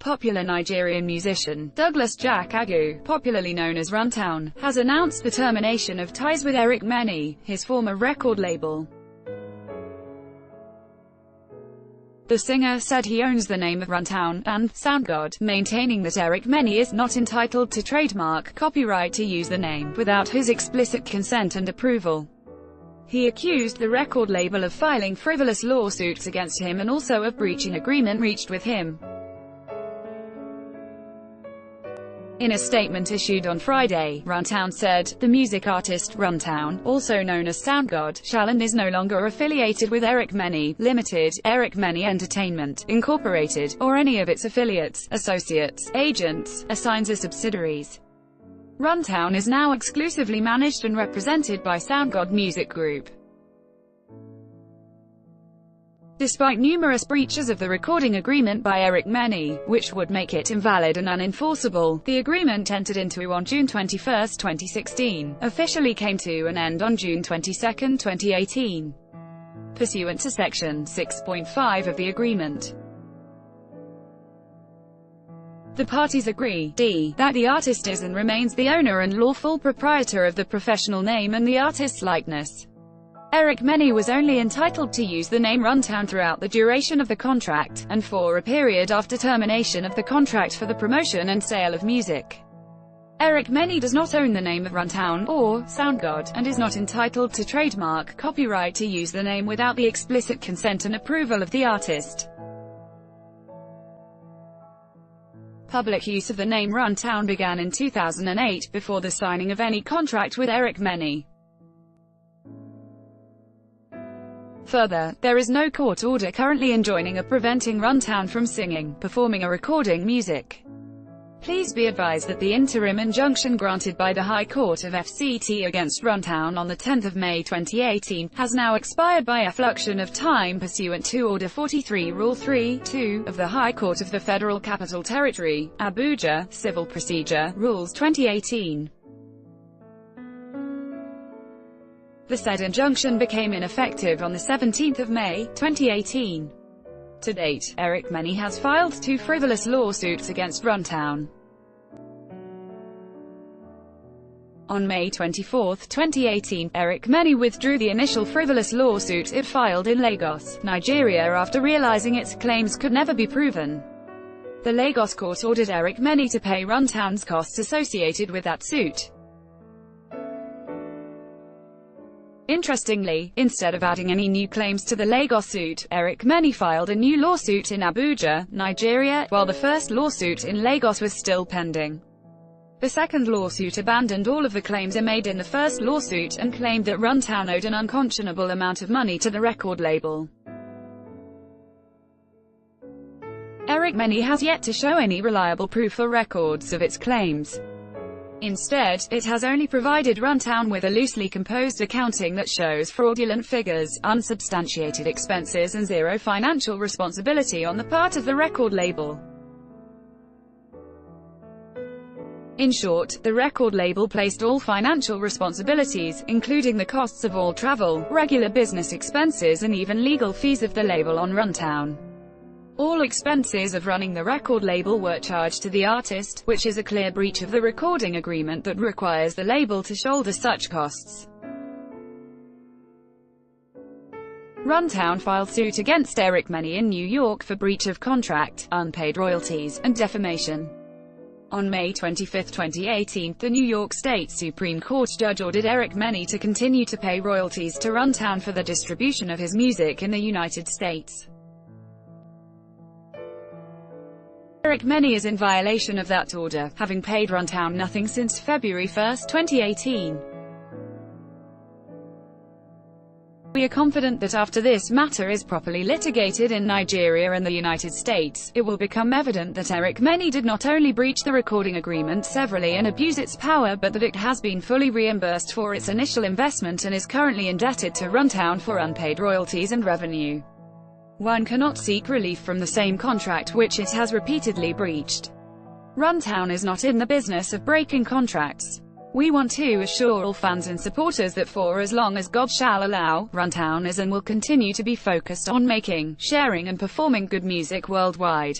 popular Nigerian musician, Douglas Jack Agu, popularly known as Runtown, has announced the termination of ties with Eric Meni, his former record label. The singer said he owns the name of Runtown and SoundGod, maintaining that Eric Meni is not entitled to trademark copyright to use the name, without his explicit consent and approval. He accused the record label of filing frivolous lawsuits against him and also of breaching agreement reached with him. In a statement issued on Friday, Runtown said, "The music artist, Runtown, also known as SoundGod, shall and is no longer affiliated with Eric Meni Limited, Eric Meni Entertainment, Incorporated, or any of its affiliates, associates, agents, assigns or subsidiaries." Runtown is now exclusively managed and represented by SoundGod Music Group. Despite numerous breaches of the recording agreement by Eric Meni, which would make it invalid and unenforceable, the agreement entered into on June 21, 2016, officially came to an end on June 22, 2018, pursuant to Section 6.5 of the agreement. The parties agree, that the artist is and remains the owner and lawful proprietor of the professional name and the artist's likeness. Eric Meni was only entitled to use the name Runtown throughout the duration of the contract, and for a period after termination of the contract for the promotion and sale of music. Eric Meni does not own the name of Runtown, or SoundGod, and is not entitled to trademark copyright to use the name without the explicit consent and approval of the artist. Public use of the name Runtown began in 2008, before the signing of any contract with Eric Meni. Further, there is no court order currently enjoining or preventing Runtown from singing, performing or recording music. Please be advised that the interim injunction granted by the High Court of FCT against Runtown on 10 May 2018, has now expired by effluxion of time pursuant to Order 43 Rule 3.2 of the High Court of the Federal Capital Territory, Abuja, Civil Procedure, Rules 2018. The said injunction became ineffective on 17 May, 2018. To date, Eric Meni has filed 2 frivolous lawsuits against Runtown. On May 24, 2018, Eric Meni withdrew the initial frivolous lawsuit it filed in Lagos, Nigeria after realizing its claims could never be proven. The Lagos court ordered Eric Meni to pay Runtown's costs associated with that suit. Interestingly, instead of adding any new claims to the Lagos suit, Eric Meni filed a new lawsuit in Abuja, Nigeria, while the first lawsuit in Lagos was still pending. The second lawsuit abandoned all of the claims made in the first lawsuit, and claimed that Runtown owed an unconscionable amount of money to the record label. Eric Meni has yet to show any reliable proof or records of its claims. Instead, it has only provided Runtown with a loosely composed accounting that shows fraudulent figures, unsubstantiated expenses and zero financial responsibility on the part of the record label. In short, the record label placed all financial responsibilities, including the costs of all travel, regular business expenses and even legal fees of the label on Runtown. All expenses of running the record label were charged to the artist, which is a clear breach of the recording agreement that requires the label to shoulder such costs. Runtown filed suit against Eric Meni in New York for breach of contract, unpaid royalties, and defamation. On May 25, 2018, the New York State Supreme Court judge ordered Eric Meni to continue to pay royalties to Runtown for the distribution of his music in the United States. Eric Meni is in violation of that order, having paid Runtown nothing since February 1, 2018. We are confident that after this matter is properly litigated in Nigeria and the United States, it will become evident that Eric Meni did not only breach the recording agreement severally and abuse its power, but that it has been fully reimbursed for its initial investment and is currently indebted to Runtown for unpaid royalties and revenue. One cannot seek relief from the same contract which it has repeatedly breached. Runtown is not in the business of breaking contracts. We want to assure all fans and supporters that for as long as God shall allow, Runtown is and will continue to be focused on making, sharing and performing good music worldwide.